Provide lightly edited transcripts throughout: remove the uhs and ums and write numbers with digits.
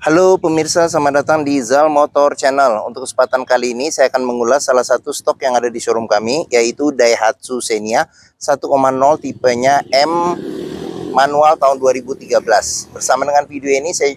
Halo pemirsa, selamat datang di Zal Motor Channel. Untuk kesempatan kali ini saya akan mengulas salah satu stok yang ada di showroom kami, yaitu Daihatsu Xenia 1.0 tipenya M manual tahun 2013. Bersama dengan video ini saya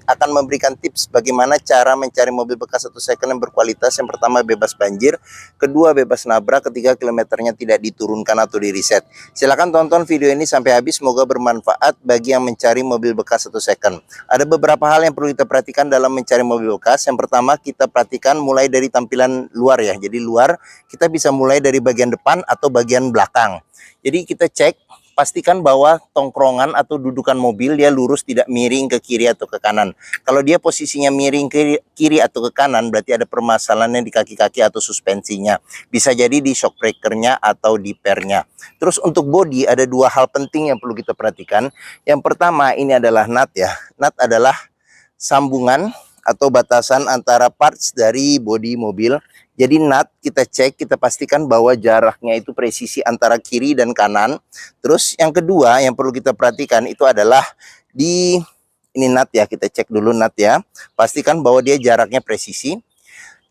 akan memberikan tips bagaimana cara mencari mobil bekas atau second yang berkualitas. Yang pertama bebas banjir, kedua bebas nabrak, ketiga kilometernya tidak diturunkan atau di reset. Silahkan tonton video ini sampai habis, semoga bermanfaat bagi yang mencari mobil bekas atau second. Ada beberapa hal yang perlu kita perhatikan dalam mencari mobil bekas. Yang pertama kita perhatikan mulai dari tampilan luar ya. Jadi luar kita bisa mulai dari bagian depan atau bagian belakang. Jadi kita cek, pastikan bahwa tongkrongan atau dudukan mobil dia lurus, tidak miring ke kiri atau ke kanan. Kalau dia posisinya miring ke kiri atau ke kanan, berarti ada permasalahannya di kaki-kaki atau suspensinya. Bisa jadi di shock breakernya atau di pernya. Terus untuk bodi ada dua hal penting yang perlu kita perhatikan. Yang pertama ini adalah nut ya. Nut adalah sambungan atau batasan antara parts dari bodi mobil. Jadi nut kita cek, kita pastikan bahwa jaraknya itu presisi antara kiri dan kanan. Terus yang kedua yang perlu kita perhatikan itu adalah di ini nut ya, kita cek dulu nut ya. Pastikan bahwa dia jaraknya presisi.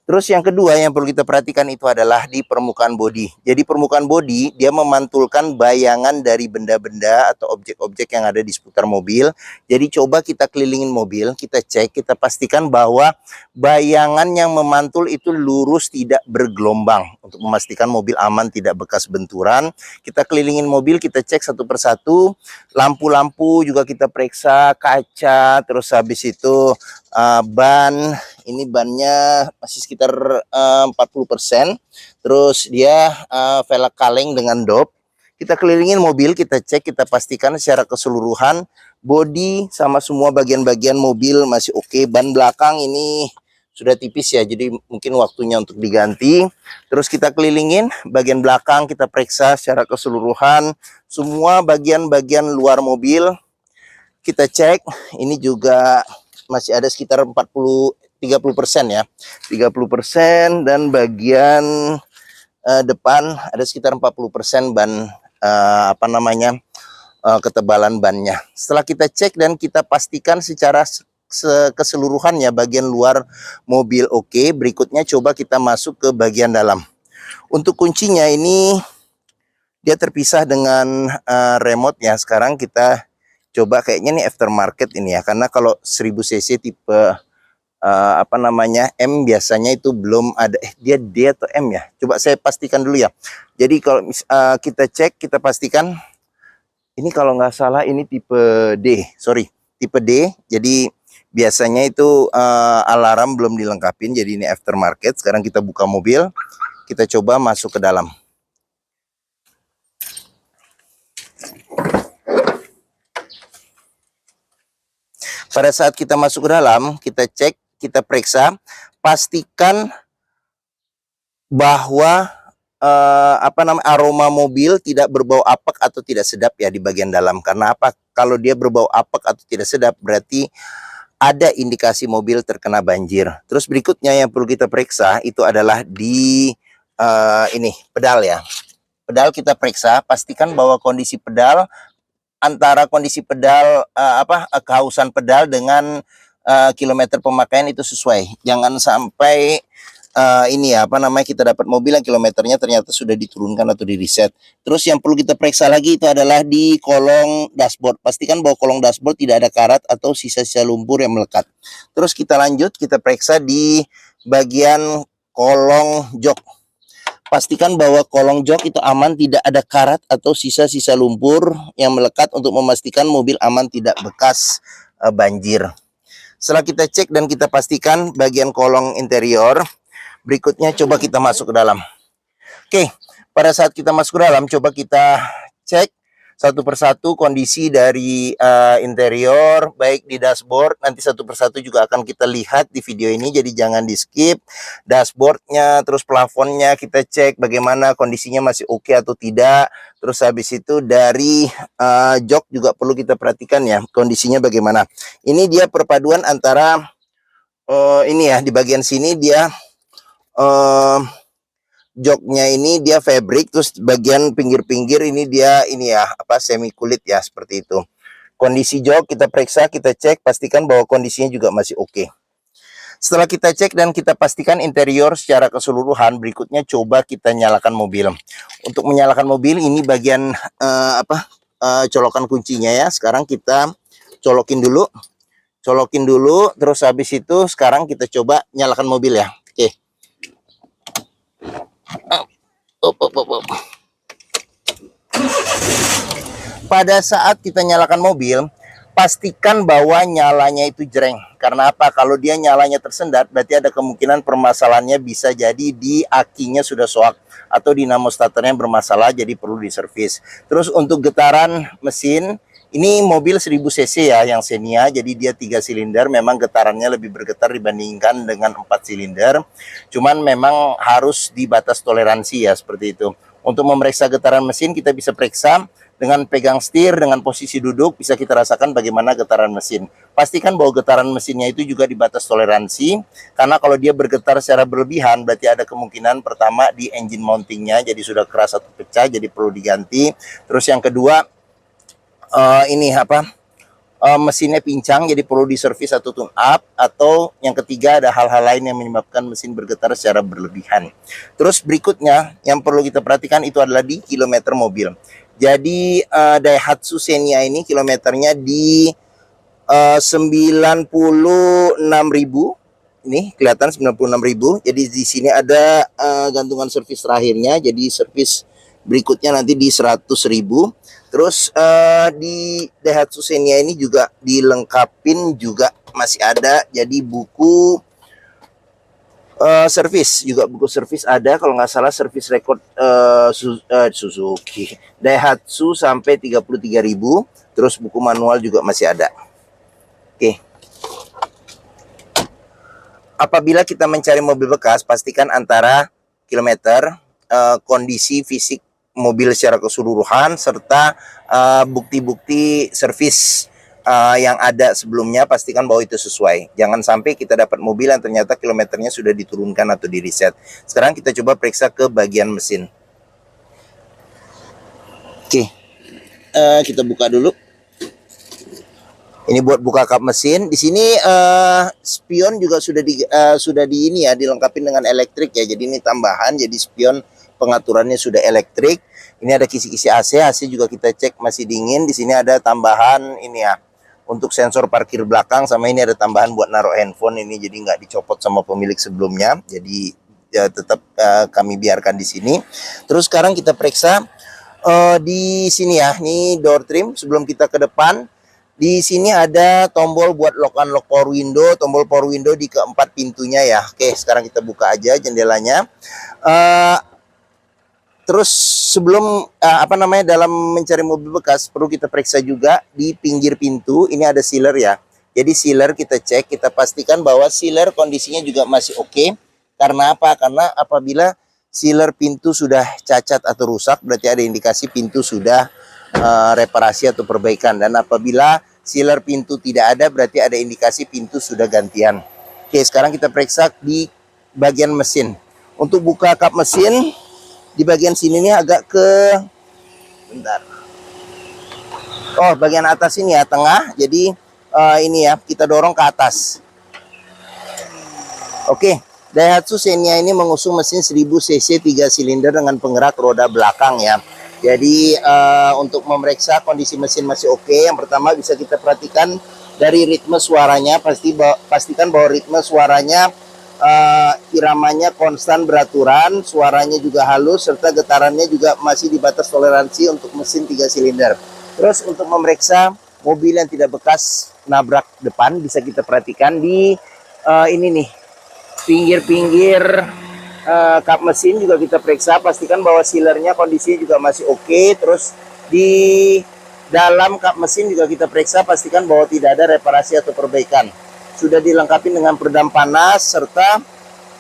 Terus yang kedua yang perlu kita perhatikan itu adalah di permukaan bodi. Jadi permukaan bodi dia memantulkan bayangan dari benda-benda atau objek-objek yang ada di seputar mobil. Jadi coba kita kelilingin mobil, kita cek, kita pastikan bahwa bayangan yang memantul itu lurus, tidak bergelombang. Untuk memastikan mobil aman, tidak bekas benturan. Kita kelilingin mobil, kita cek satu persatu. Lampu-lampu juga kita periksa, kaca, terus habis itu ban. Ini bannya masih sekitar 40%. Terus dia velg kaleng dengan dop. Kita kelilingin mobil, kita cek, kita pastikan secara keseluruhan bodi sama semua bagian-bagian mobil masih oke. Ban belakang ini sudah tipis ya, jadi mungkin waktunya untuk diganti. Terus kita kelilingin bagian belakang, kita periksa secara keseluruhan semua bagian-bagian luar mobil. Kita cek, ini juga masih ada sekitar 30% ya, 30%, dan bagian depan ada sekitar 40% ban ketebalan bannya. Setelah kita cek dan kita pastikan secara keseluruhannya bagian luar mobil oke, berikutnya coba kita masuk ke bagian dalam. Untuk kuncinya ini dia terpisah dengan remote ya. Sekarang kita coba, kayaknya nih aftermarket ini ya, karena kalau 1000 cc tipe M biasanya itu belum ada. Dia D atau M ya, coba saya pastikan dulu ya. Jadi kalau kita cek, kita pastikan ini kalau nggak salah ini tipe D, sorry, tipe D. Jadi biasanya itu alarm belum dilengkapin, jadi ini aftermarket. Sekarang kita buka mobil, kita coba masuk ke dalam. Pada saat kita masuk ke dalam, kita cek, kita periksa, pastikan bahwa aroma mobil tidak berbau apek atau tidak sedap ya di bagian dalam. Karena apa? Kalau dia berbau apek atau tidak sedap, berarti ada indikasi mobil terkena banjir. Terus berikutnya yang perlu kita periksa itu adalah di ini pedal ya. Pedal kita periksa, pastikan bahwa kondisi pedal, antara kondisi pedal kehausan pedal dengan kilometer pemakaian itu sesuai. Jangan sampai kita dapat mobil yang kilometernya ternyata sudah diturunkan atau di reset. Terus yang perlu kita periksa lagi itu adalah di kolong dashboard. Pastikan bahwa kolong dashboard tidak ada karat atau sisa-sisa lumpur yang melekat. Terus kita lanjut, kita periksa di bagian kolong jok. Pastikan bahwa kolong jok itu aman, tidak ada karat atau sisa-sisa lumpur yang melekat, untuk memastikan mobil aman, tidak bekas banjir. Setelah kita cek dan kita pastikan bagian kolong interior, berikutnya coba kita masuk ke dalam. Oke, pada saat kita masuk ke dalam, coba kita cek satu persatu kondisi dari interior, baik di dashboard. Nanti satu persatu juga akan kita lihat di video ini, jadi jangan di skip. Dashboardnya, terus plafonnya kita cek bagaimana kondisinya, masih oke atau tidak. Terus habis itu dari jok juga perlu kita perhatikan ya, kondisinya bagaimana. Ini dia perpaduan antara ini ya, di bagian sini dia joknya ini dia fabric, terus bagian pinggir-pinggir ini dia semi kulit ya, seperti itu. Kondisi jok kita periksa, kita cek, pastikan bahwa kondisinya juga masih oke. Setelah kita cek dan kita pastikan interior secara keseluruhan, berikutnya coba kita nyalakan mobil. Untuk menyalakan mobil ini bagian colokan kuncinya ya. Sekarang kita colokin dulu, terus habis itu sekarang kita coba nyalakan mobil ya. Oke. Pada saat kita nyalakan mobil, pastikan bahwa nyalanya itu jreng. Karena apa? Kalau dia nyalanya tersendat, berarti ada kemungkinan permasalahannya bisa jadi di akinya sudah soak atau dinamo starternya bermasalah, jadi perlu diservis. Terus untuk getaran mesin, ini mobil 1000 cc ya yang Xenia, jadi dia 3 silinder, memang getarannya lebih bergetar dibandingkan dengan 4 silinder. Cuman memang harus di batas toleransi ya, seperti itu. Untuk memeriksa getaran mesin kita bisa periksa dengan pegang setir, dengan posisi duduk, bisa kita rasakan bagaimana getaran mesin. Pastikan bahwa getaran mesinnya itu juga di batas toleransi, karena kalau dia bergetar secara berlebihan, berarti ada kemungkinan pertama di engine mountingnya, jadi sudah keras atau pecah, jadi perlu diganti. Terus yang kedua, mesinnya pincang, jadi perlu diservis atau tune up. Atau yang ketiga, ada hal-hal lain yang menyebabkan mesin bergetar secara berlebihan. Terus berikutnya yang perlu kita perhatikan itu adalah di kilometer mobil. Jadi Daihatsu Xenia ini kilometernya di 96.000. Ini kelihatan 96.000. Jadi di sini ada gantungan servis terakhirnya. Jadi servis berikutnya nanti di 100.000. Terus di Daihatsu Xenia ini juga dilengkapin juga masih ada. Jadi buku servis juga, buku servis ada, kalau nggak salah servis record Suzuki Daihatsu sampai 33.000. Terus buku manual juga masih ada. Oke. Apabila kita mencari mobil bekas, pastikan antara kilometer, kondisi fisik mobil secara keseluruhan, serta bukti-bukti servis yang ada sebelumnya, pastikan bahwa itu sesuai. Jangan sampai kita dapat mobil yang ternyata kilometernya sudah diturunkan atau di reset. Sekarang kita coba periksa ke bagian mesin. Oke, kita buka dulu. Ini buat buka kap mesin. Di sini spion juga sudah dilengkapi dengan elektrik ya. Jadi ini tambahan. Jadi spion pengaturannya sudah elektrik. Ini ada kisi-kisi AC. AC juga kita cek masih dingin. Di sini ada tambahan ini ya, untuk sensor parkir belakang, sama ini ada tambahan buat naruh handphone ini, jadi nggak dicopot sama pemilik sebelumnya. Jadi ya tetap kami biarkan di sini. Terus sekarang kita periksa di sini ya. Ini door trim. Sebelum kita ke depan, di sini ada tombol buat lock unlock power window, tombol power window di keempat pintunya ya. Oke, sekarang kita buka aja jendelanya. Terus sebelum dalam mencari mobil bekas, perlu kita periksa juga di pinggir pintu. Ini ada sealer ya. Jadi sealer kita cek, kita pastikan bahwa sealer kondisinya juga masih oke. Karena apa? Karena apabila sealer pintu sudah cacat atau rusak, berarti ada indikasi pintu sudah reparasi atau perbaikan. Dan apabila sealer pintu tidak ada, berarti ada indikasi pintu sudah gantian. Oke, sekarang kita periksa di bagian mesin. Untuk buka kap mesin, di bagian sini nih agak bagian atas ini ya, tengah. Jadi ini ya, kita dorong ke atas. Oke, Daihatsu Xenia ini mengusung mesin 1000 cc 3 silinder dengan penggerak roda belakang ya. Jadi untuk memeriksa kondisi mesin masih oke, yang pertama bisa kita perhatikan dari ritme suaranya. Pastikan bahwa ritme suaranya iramanya konstan beraturan, suaranya juga halus, serta getarannya juga masih di batas toleransi untuk mesin 3 silinder. Terus untuk memeriksa mobil yang tidak bekas nabrak depan, bisa kita perhatikan di ini nih, pinggir-pinggir kap mesin juga kita periksa. Pastikan bahwa sealernya kondisinya juga masih oke. Terus di dalam kap mesin juga kita periksa, pastikan bahwa tidak ada reparasi atau perbaikan. Sudah dilengkapi dengan peredam panas, serta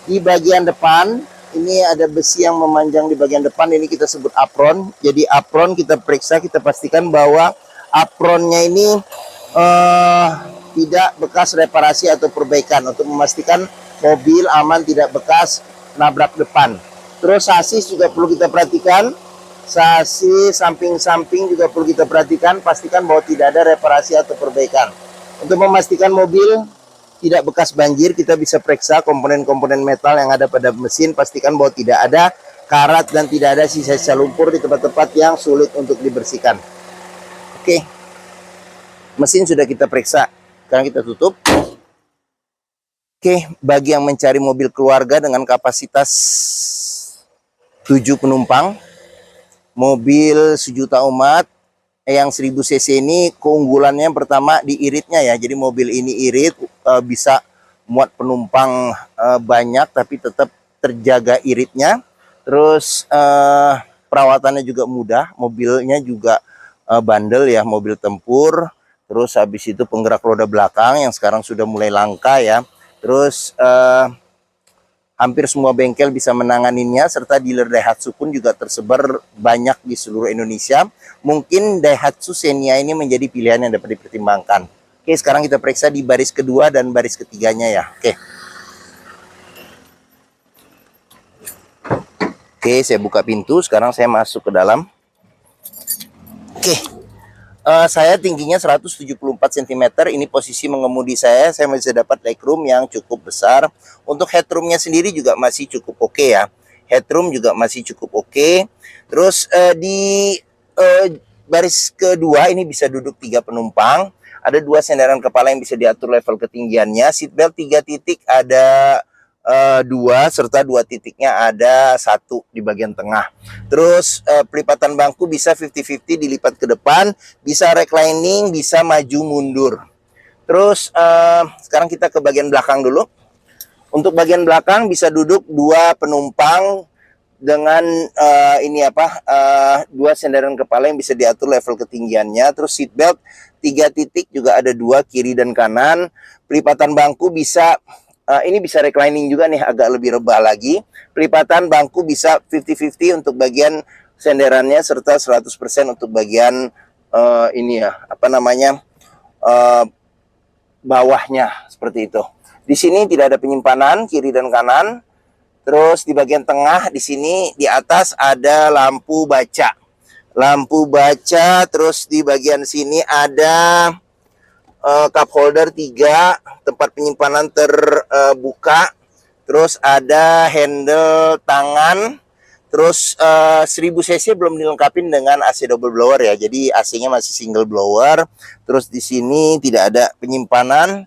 di bagian depan ini ada besi yang memanjang di bagian depan, ini kita sebut apron. Jadi apron kita periksa, kita pastikan bahwa apronnya ini tidak bekas reparasi atau perbaikan, untuk memastikan mobil aman tidak bekas nabrak depan. Terus sasis juga perlu kita perhatikan. Sasis samping-samping juga perlu kita perhatikan, pastikan bahwa tidak ada reparasi atau perbaikan. Untuk memastikan mobil tidak bekas banjir, kita bisa periksa komponen-komponen metal yang ada pada mesin, pastikan bahwa tidak ada karat dan tidak ada sisa-sisa lumpur di tempat-tempat yang sulit untuk dibersihkan. Oke, mesin sudah kita periksa, sekarang kita tutup. Oke, bagi yang mencari mobil keluarga dengan kapasitas 7 penumpang, mobil sejuta umat yang 1000 cc ini keunggulannya yang pertama di iritnya ya. Jadi mobil ini irit, bisa muat penumpang banyak tapi tetap terjaga iritnya. Terus perawatannya juga mudah, mobilnya juga bandel ya, mobil tempur. Terus habis itu penggerak roda belakang yang sekarang sudah mulai langka ya. Terus hampir semua bengkel bisa menanganinya, serta dealer Daihatsu pun juga tersebar banyak di seluruh Indonesia. Mungkin Daihatsu Xenia ini menjadi pilihan yang dapat dipertimbangkan. Oke, sekarang kita periksa di baris kedua dan baris ketiganya ya. Oke, saya buka pintu, sekarang saya masuk ke dalam. Oke. Saya tingginya 174 cm, ini posisi mengemudi saya masih dapat legroom yang cukup besar. Untuk headroomnya sendiri juga masih cukup oke ya. Headroom juga masih cukup oke. Terus di baris kedua ini bisa duduk 3 penumpang. Ada 2 sandaran kepala yang bisa diatur level ketinggiannya. Seatbelt 3 titik ada 2, serta 2 titiknya ada 1 di bagian tengah. Terus pelipatan bangku bisa 50-50, dilipat ke depan, bisa reclining, bisa maju mundur. Terus sekarang kita ke bagian belakang dulu. Untuk bagian belakang bisa duduk 2 penumpang dengan 2 sandaran kepala yang bisa diatur level ketinggiannya. Terus seatbelt 3 titik juga ada 2 kiri dan kanan. Pelipatan bangku bisa ini bisa reclining juga nih, agak lebih rebah lagi. Pelipatan bangku bisa 50-50 untuk bagian senderannya, serta 100% untuk bagian bawahnya, seperti itu. Di sini tidak ada penyimpanan kiri dan kanan. Terus di bagian tengah di sini di atas ada lampu baca. Lampu baca, terus di bagian sini ada cup holder 3, tempat penyimpanan terbuka. Terus ada handle tangan. Terus 1000 cc belum dilengkapi dengan AC double blower ya. Jadi AC-nya masih single blower. Terus di sini tidak ada penyimpanan.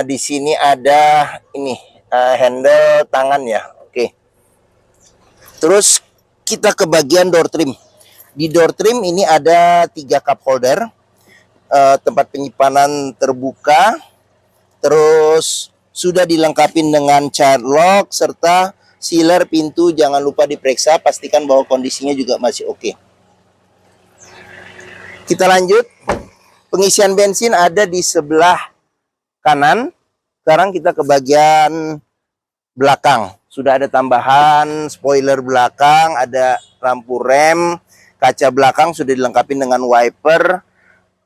Di sini ada ini handle tangan ya. Oke. Terus kita ke bagian door trim. Di door trim ini ada 3 cup holder. Tempat penyimpanan terbuka, terus sudah dilengkapi dengan child lock, serta sealer pintu jangan lupa diperiksa, pastikan bahwa kondisinya juga masih oke. Kita lanjut, pengisian bensin ada di sebelah kanan. Sekarang kita ke bagian belakang, sudah ada tambahan spoiler belakang, ada lampu rem, kaca belakang sudah dilengkapi dengan wiper.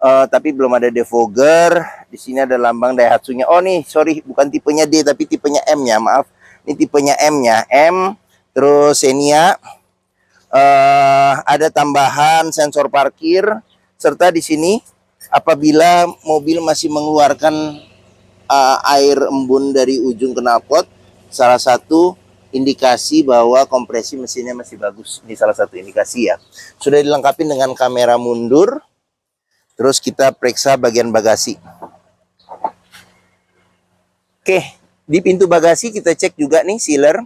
Tapi belum ada defogger. Di sini ada lambang Daihatsu-nya. Oh nih, sorry, bukan tipenya D tapi tipenya M ya, maaf. Ini tipenya M-nya, M. Terus Xenia. Ada tambahan sensor parkir, serta di sini apabila mobil masih mengeluarkan air embun dari ujung knalpot, salah satu indikasi bahwa kompresi mesinnya masih bagus. Ini salah satu indikasi ya. Sudah dilengkapi dengan kamera mundur. Terus kita periksa bagian bagasi. Oke, di pintu bagasi kita cek juga nih sealer.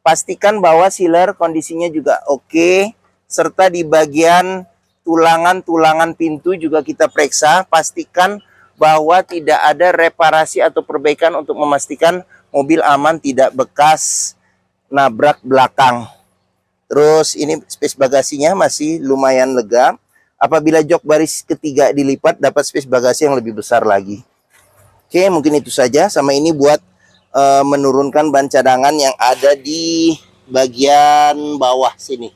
Pastikan bahwa sealer kondisinya juga oke. Serta di bagian tulangan-tulangan pintu juga kita periksa. Pastikan bahwa tidak ada reparasi atau perbaikan untuk memastikan mobil aman, tidak bekas nabrak belakang. Terus ini space bagasinya masih lumayan lega. Apabila jok baris ketiga dilipat, dapat space bagasi yang lebih besar lagi. Oke, mungkin itu saja. Sama ini buat menurunkan ban cadangan yang ada di bagian bawah sini.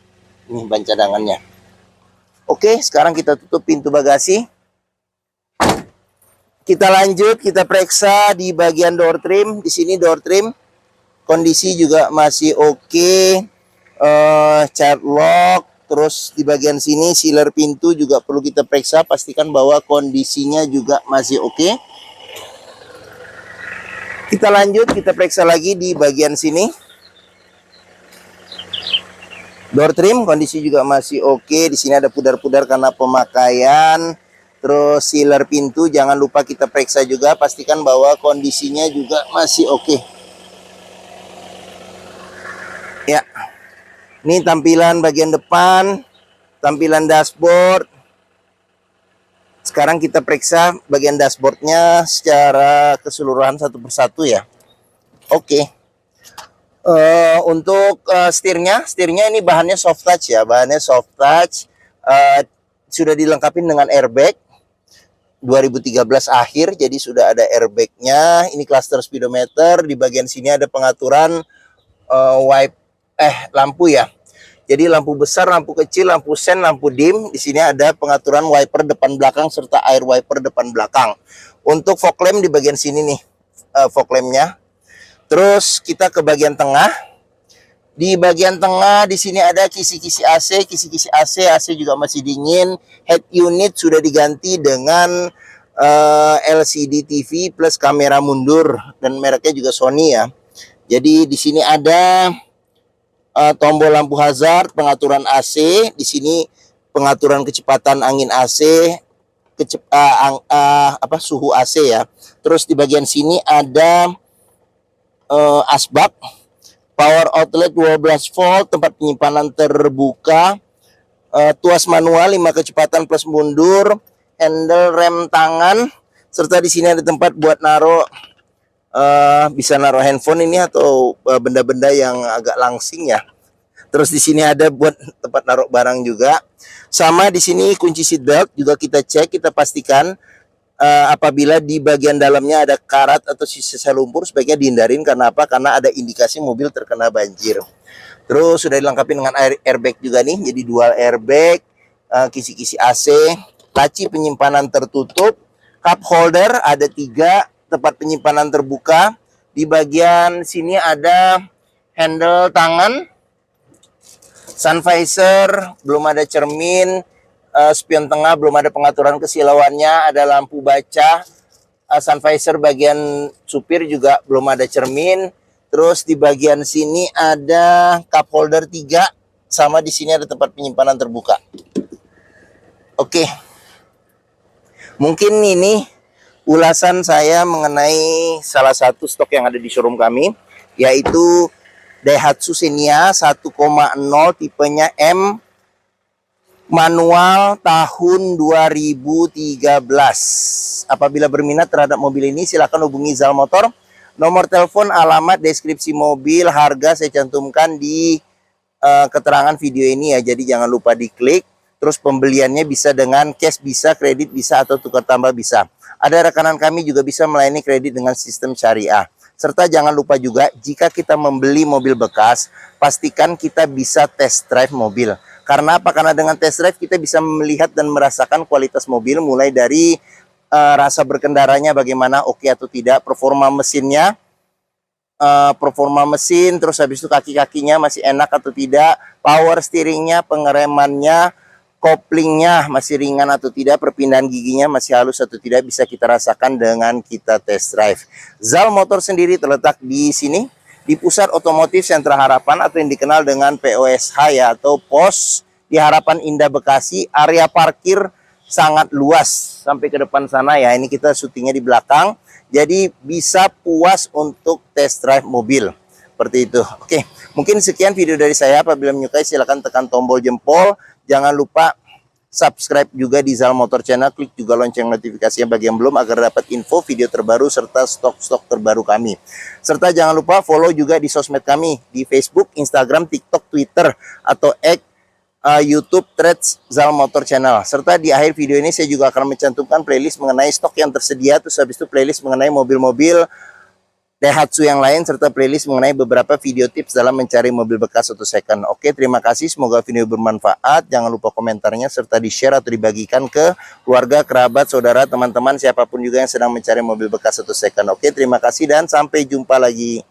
Ini ban cadangannya. Oke, sekarang kita tutup pintu bagasi. Kita lanjut, kita periksa di bagian door trim. Di sini door trim kondisi juga masih oke. Child lock, Terus di bagian sini sealer pintu juga perlu kita periksa, pastikan bahwa kondisinya juga masih oke. Kita lanjut, kita periksa lagi di bagian sini. Door trim kondisi juga masih oke. Di sini ada pudar-pudar karena pemakaian. Terus sealer pintu jangan lupa kita periksa juga, pastikan bahwa kondisinya juga masih oke. Ya, ini tampilan bagian depan, tampilan dashboard. Sekarang kita periksa bagian dashboardnya secara keseluruhan satu persatu ya. Oke. Untuk setirnya ini bahannya soft touch ya, bahannya soft touch. Sudah dilengkapi dengan airbag 2013 akhir, jadi sudah ada airbagnya. Ini cluster speedometer. Di bagian sini ada pengaturan lampu ya. Jadi lampu besar, lampu kecil, lampu sen, lampu dim. Di sini ada pengaturan wiper depan belakang serta air wiper depan belakang. Untuk fog lamp di bagian sini nih, fog lampnya. Terus kita ke bagian tengah. Di bagian tengah di sini ada kisi-kisi AC, kisi-kisi AC juga masih dingin. Head unit sudah diganti dengan LCD TV plus kamera mundur dan mereknya juga Sony ya. Jadi di sini ada tombol lampu hazard, pengaturan AC, di sini pengaturan kecepatan angin AC, suhu AC ya. Terus di bagian sini ada asbak, power outlet 12 volt, tempat penyimpanan terbuka, tuas manual 5 kecepatan plus mundur, handle rem tangan, serta di sini ada tempat buat naruh bisa naruh handphone ini atau benda-benda yang agak langsing ya. Terus di sini ada buat tempat naruh barang juga. Sama di sini kunci seat belt juga kita cek, kita pastikan apabila di bagian dalamnya ada karat atau sisa lumpur sebaiknya dihindarin. Karena apa? Karena ada indikasi mobil terkena banjir. Terus sudah dilengkapi dengan airbag juga nih, jadi dual airbag, kisi-kisi AC, laci penyimpanan tertutup, cup holder ada 3, tempat penyimpanan terbuka. Di bagian sini ada handle tangan, sun visor, belum ada cermin, spion tengah belum ada pengaturan kesilauannya, ada lampu baca, sun visor bagian supir juga belum ada cermin. Terus di bagian sini ada cup holder 3, sama di sini ada tempat penyimpanan terbuka. Oke. Mungkin ini ulasan saya mengenai salah satu stok yang ada di showroom kami, yaitu Daihatsu Xenia 1,0 tipenya M, manual tahun 2013. Apabila berminat terhadap mobil ini, silakan hubungi Zal Motor. Nomor telepon, alamat, deskripsi mobil, harga saya cantumkan di keterangan video ini ya. Jadi jangan lupa diklik. Terus pembeliannya bisa dengan cash, bisa kredit, bisa atau tukar tambah bisa. Ada rekanan kami juga bisa melayani kredit dengan sistem syariah. Serta jangan lupa juga, jika kita membeli mobil bekas, pastikan kita bisa test drive mobil. Karena apa? Karena dengan test drive kita bisa melihat dan merasakan kualitas mobil, mulai dari rasa berkendaranya bagaimana, oke atau tidak, performa mesinnya, terus habis itu kaki-kakinya masih enak atau tidak, power steeringnya, pengeremannya, koplingnya masih ringan atau tidak, perpindahan giginya masih halus atau tidak, bisa kita rasakan dengan kita test drive. Zal Motor sendiri terletak di sini, di Pusat Otomotif Sentra Harapan atau yang dikenal dengan POSH ya, atau POS di Harapan Indah Bekasi. Area parkir sangat luas sampai ke depan sana ya. Ini kita syutingnya di belakang, jadi bisa puas untuk test drive mobil. Seperti itu. Oke, mungkin sekian video dari saya. Apabila menyukai silahkan tekan tombol jempol. Jangan lupa subscribe juga di Zal Motor Channel. Klik juga lonceng notifikasinya bagi yang belum, agar dapat info video terbaru serta stok-stok terbaru kami. Serta jangan lupa follow juga di sosmed kami, di Facebook, Instagram, TikTok, Twitter, atau X, YouTube, Threads, Zal Motor Channel. Serta di akhir video ini saya juga akan mencantumkan playlist mengenai stok yang tersedia. Terus habis itu playlist mengenai mobil-mobil Daihatsu yang lain, serta playlist mengenai beberapa video tips dalam mencari mobil bekas atau second. Oke, terima kasih. Semoga video bermanfaat. Jangan lupa komentarnya serta di-share atau dibagikan ke keluarga, kerabat, saudara, teman-teman, siapapun juga yang sedang mencari mobil bekas atau second. Oke, terima kasih dan sampai jumpa lagi.